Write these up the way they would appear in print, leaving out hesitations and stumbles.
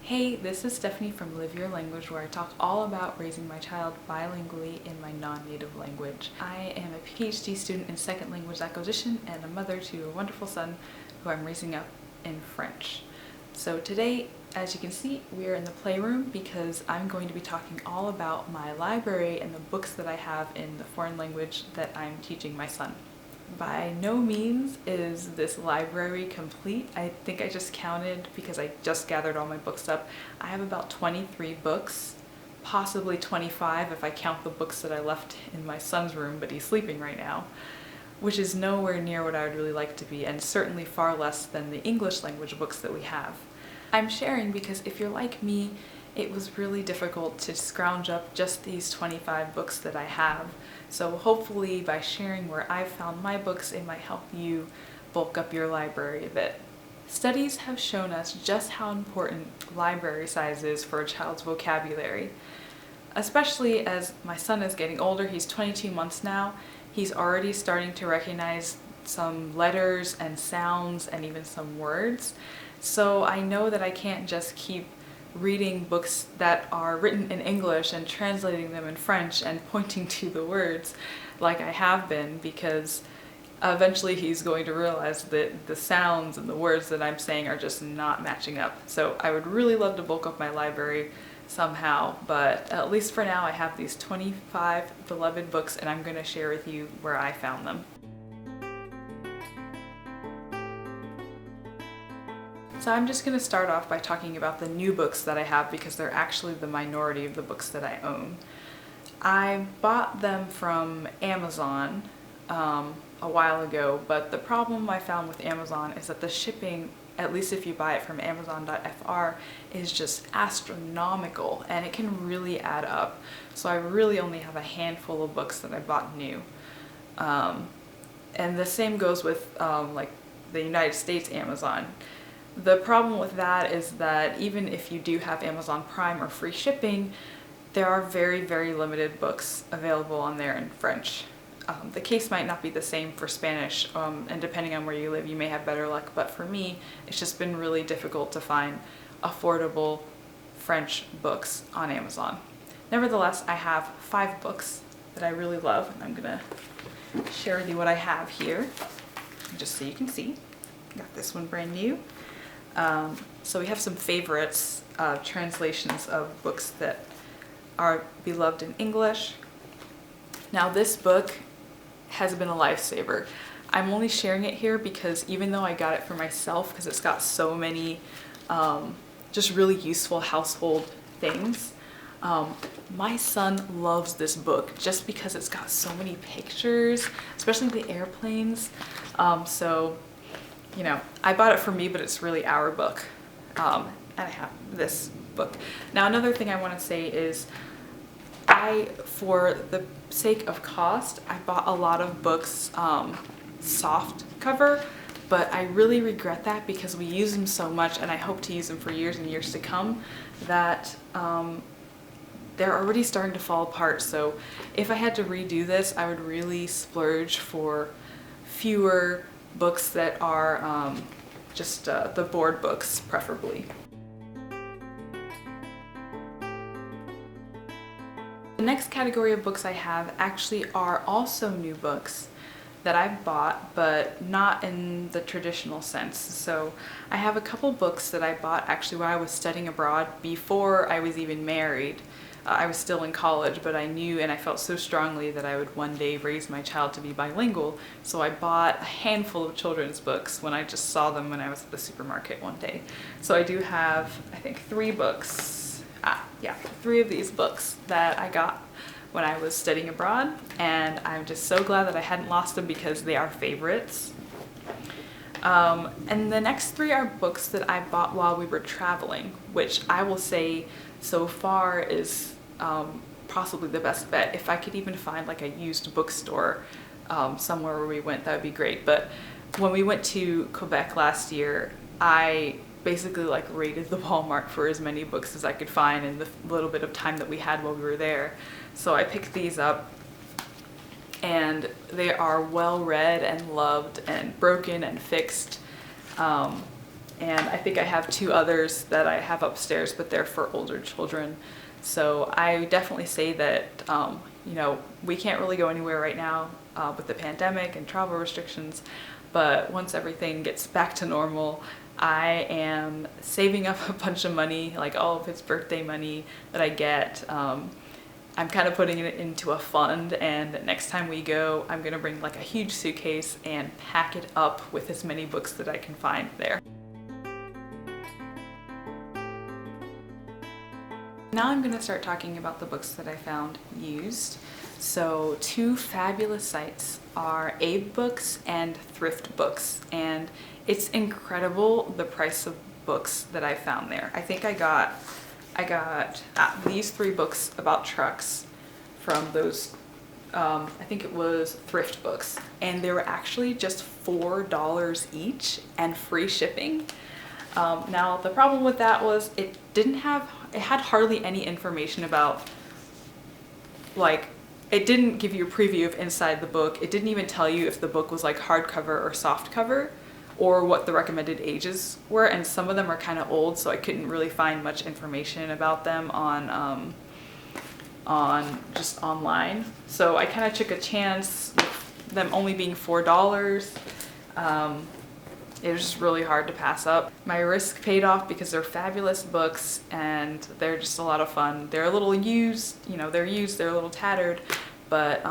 Hey, this is Stephanie from Live Your Language, where I talk all about raising my child bilingually in my non-native language. I am a PhD student in second language acquisition and a mother to a wonderful son who I'm raising up in French. So today, as you can see, we are in the playroom because I'm going to be talking all about my library and the books that I have in the foreign language that I'm teaching my son. By no means is this library complete. I think I just counted, because I just gathered all my books up. I have about 23 books, possibly 25 if I count the books that I left in my son's room, but he's sleeping right now, which is nowhere near what I would really like to be, and certainly far less than the English language books that we have. I'm sharing because if you're like me, it was really difficult to scrounge up just these 25 books that I have. So hopefully by sharing where I've found my books, it might help you bulk up your library a bit. Studies have shown us just how important library size is for a child's vocabulary. Especially as my son is getting older, he's 22 months now, he's already starting to recognize some letters and sounds and even some words. So I know that I can't just keep reading books that are written in English and translating them in French and pointing to the words like I have been, because eventually he's going to realize that the sounds and the words that I'm saying are just not matching up. So I would really love to bulk up my library somehow, but at least for now I have these 25 beloved books and I'm going to share with you where I found them. So I'm just going to start off by talking about the new books that I have, because they're actually the minority of the books that I own. I bought them from Amazon a while ago, but the problem I found with Amazon is that the shipping, at least if you buy it from Amazon.fr, is just astronomical and it can really add up. So I really only have a handful of books that I bought new. And the same goes with like the United States Amazon. The problem with that is that even if you do have Amazon Prime or free shipping, there are very, very limited books available on there in French. The case might not be the same for Spanish, and depending on where you live, you may have better luck, but for me, it's just been really difficult to find affordable French books on Amazon. Nevertheless, I have 5 books that I really love, and I'm gonna share with you what I have here, just so you can see. Got this one brand new. So we have some favorites, translations of books that are beloved in English. Now this book has been a lifesaver. I'm only sharing it here because even though I got it for myself, because it's got so many just really useful household things, my son loves this book just because it's got so many pictures, especially the airplanes. So you know, I bought it for me, but it's really our book. And I have this book. Now another thing I want to say is for the sake of cost, I bought a lot of books soft cover, but I really regret that because we use them so much and I hope to use them for years and years to come, that they're already starting to fall apart. So if I had to redo this, I would really splurge for fewer books that are just the board books, preferably. The next category of books I have actually are also new books that I've bought, but not in the traditional sense. So I have a couple books that I bought actually while I was studying abroad before I was even married. I was still in college, but I knew and I felt so strongly that I would one day raise my child to be bilingual, so I bought a handful of children's books when I just saw them when I was at the supermarket one day. So I do have, I think, 3 books, 3 of these books that I got when I was studying abroad, and I'm just so glad that I hadn't lost them because they are favorites. And the next 3 are books that I bought while we were traveling, which I will say so far is possibly the best bet. If I could even find like a used bookstore somewhere where we went, that would be great. But when we went to Quebec last year, I basically like raided the Walmart for as many books as I could find in the little bit of time that we had while we were there. So I picked these up, and they are well read and loved and broken and fixed. And I think I have 2 others that I have upstairs, but they're for older children. So I definitely say that, you know, we can't really go anywhere right now with the pandemic and travel restrictions, but once everything gets back to normal, I am saving up a bunch of money, like all of his birthday money that I get. I'm kind of putting it into a fund, and next time we go, I'm gonna bring like a huge suitcase and pack it up with as many books that I can find there. Now I'm gonna start talking about the books that I found used. So 2 fabulous sites are AbeBooks and ThriftBooks, and it's incredible the price of books that I found there. I think I got these 3 books about trucks from those, I think it was ThriftBooks, and they were actually just $4 each and free shipping. Now the problem with that was it had hardly any information about, like, it didn't give you a preview of inside the book. It didn't even tell you if the book was like hardcover or softcover, or what the recommended ages were, and some of them are kind of old, so I couldn't really find much information about them on just online. So I kind of took a chance with them only being $4. It was just really hard to pass up. My risk paid off because they're fabulous books and they're just a lot of fun. They're a little used, you know, they're a little tattered, but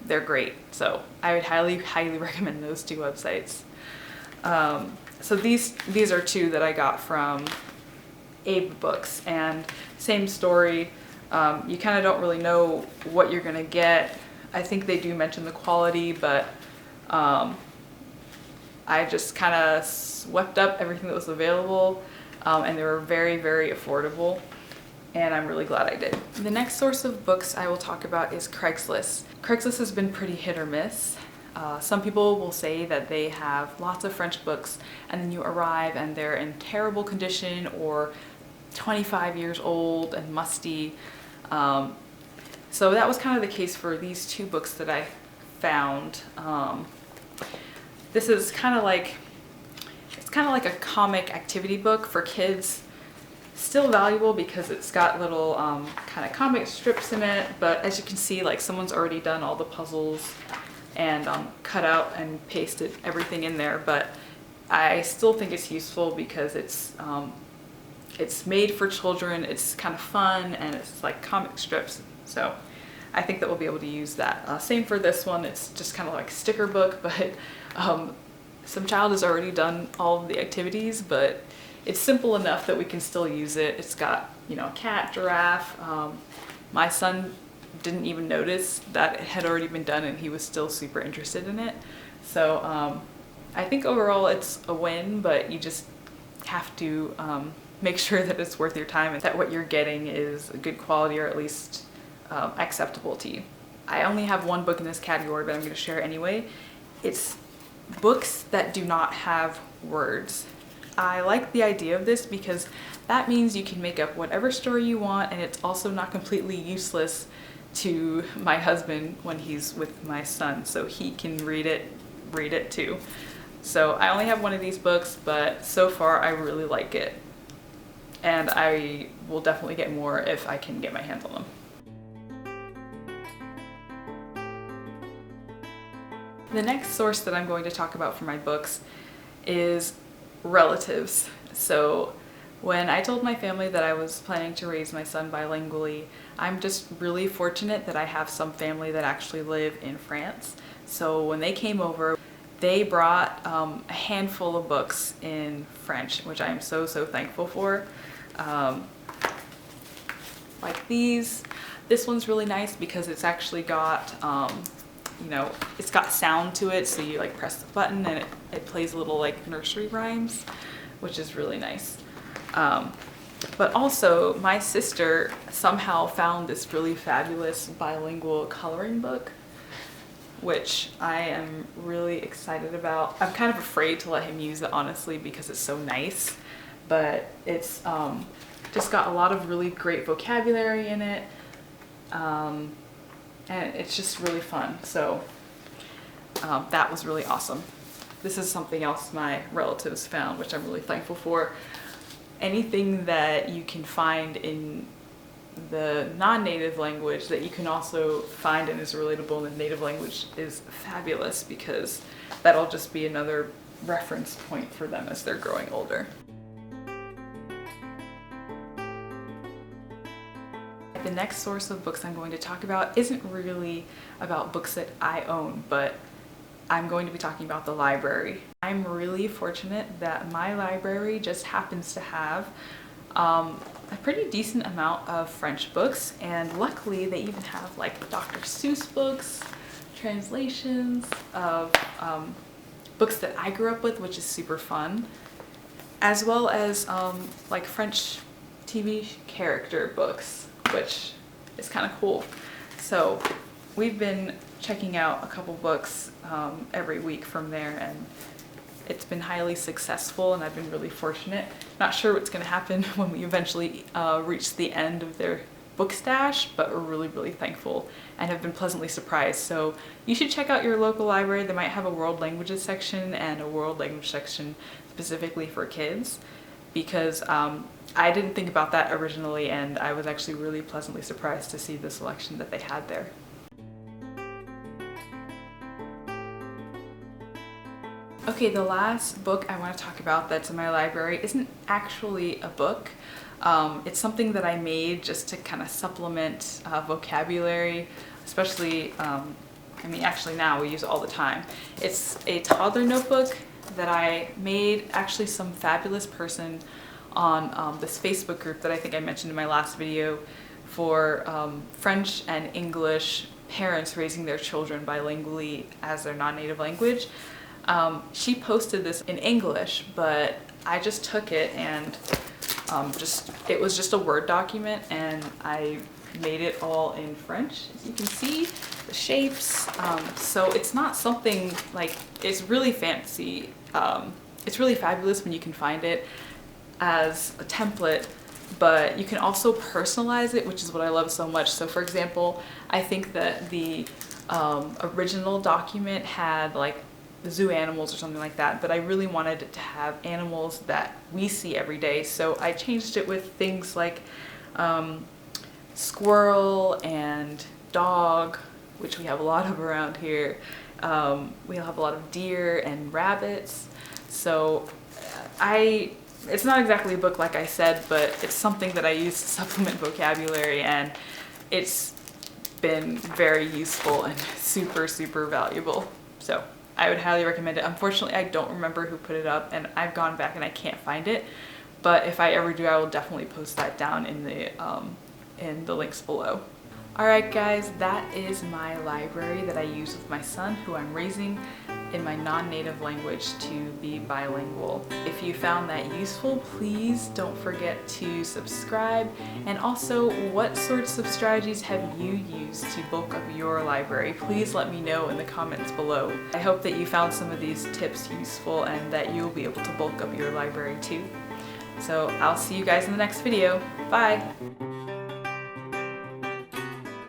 they're great. So I would highly recommend those 2 websites. So these are 2 that I got from AbeBooks, and same story. You kind of don't really know what you're gonna get. I think they do mention the quality, but I just kind of swept up everything that was available, and they were very affordable, and I'm really glad I did. The next source of books I will talk about is Craigslist. Craigslist has been pretty hit or miss. Some people will say that they have lots of French books, and then you arrive and they're in terrible condition or 25 years old and musty. So that was kind of the case for these 2 books that I found. This is kind of like a comic activity book for kids. Still valuable because it's got little kind of comic strips in it, but as you can see, like, someone's already done all the puzzles and cut out and pasted everything in there, but I still think it's useful because it's made for children, it's kind of fun, and it's like comic strips, so I think that we'll be able to use that. Same for this one. It's just kind of like a sticker book, but some child has already done all of the activities, but it's simple enough that we can still use it. It's got, you know, a cat, giraffe. My son didn't even notice that it had already been done, and he was still super interested in it. So I think overall it's a win, but you just have to make sure that it's worth your time and that what you're getting is good quality, or at least acceptable to you. I only have 1 book in this category, but I'm going to share it anyway. It's books that do not have words. I like the idea of this because that means you can make up whatever story you want, and it's also not completely useless to my husband when he's with my son, so he can read it too. So I only have 1 of these books, but so far I really like it, and I will definitely get more if I can get my hands on them. The next source that I'm going to talk about for my books is relatives. So when I told my family that I was planning to raise my son bilingually, I'm just really fortunate that I have some family that actually live in France. So when they came over, they brought a handful of books in French, which I am so thankful for. Like these. This one's really nice because it's actually got you know, it's got sound to it, so you like press the button and it plays little like nursery rhymes, which is really nice. But also my sister somehow found this really fabulous bilingual coloring book, which I am really excited about. I'm kind of afraid to let him use it, honestly, because it's so nice, but it's just got a lot of really great vocabulary in it. And it's just really fun, so that was really awesome. this is something else my relatives found, which I'm really thankful for. Anything that you can find in the non-native language that you can also find and is relatable in the native language is fabulous, because that'll just be another reference point for them as they're growing older. The next source of books I'm going to talk about isn't really about books that I own, but I'm going to be talking about the library. I'm really fortunate that my library just happens to have a pretty decent amount of French books, and luckily they even have like Dr. Seuss books, translations of books that I grew up with, which is super fun, as well as like French TV character books, which is kind of cool. So we've been checking out a couple books every week from there, and it's been highly successful, and I've been really fortunate. Not sure what's going to happen when we eventually reach the end of their book stash, but we're really thankful and have been pleasantly surprised. So you should check out your local library. They might have a world languages section and a world language section specifically for kids, because I didn't think about that originally, and I was actually really pleasantly surprised to see the selection that they had there. Okay, the last book I want to talk about that's in my library isn't actually a book. It's something that I made just to kind of supplement vocabulary, especially, I mean, actually now we use it all the time. It's a toddler notebook that I made, actually some fabulous person on this Facebook group that I think I mentioned in my last video for French and English parents raising their children bilingually as their non-native language. She posted this in English, but I just took it and it was just a Word document, and I made it all in French, as you can see, the shapes. So it's not something like, it's really fancy. It's really fabulous when you can find it as a template, but you can also personalize it, which is what I love so much. So for example, I think that the original document had like zoo animals or something like that, but I really wanted it to have animals that we see every day, so I changed it with things like squirrel and dog, which we have a lot of around here. We have a lot of deer and rabbits. So it's not exactly a book like I said, but it's something that I use to supplement vocabulary, and it's been very useful and super valuable. So I would highly recommend it. Unfortunately, I don't remember who put it up, and I've gone back and I can't find it. But if I ever do, I will definitely post that down in the links below. Alright guys, that is my library that I use with my son, who I'm raising in my non-native language to be bilingual. If you found that useful, please don't forget to subscribe. And also, what sorts of strategies have you used to bulk up your library? Please let me know in the comments below. I hope that you found some of these tips useful and that you'll be able to bulk up your library too. So I'll see you guys in the next video. Bye!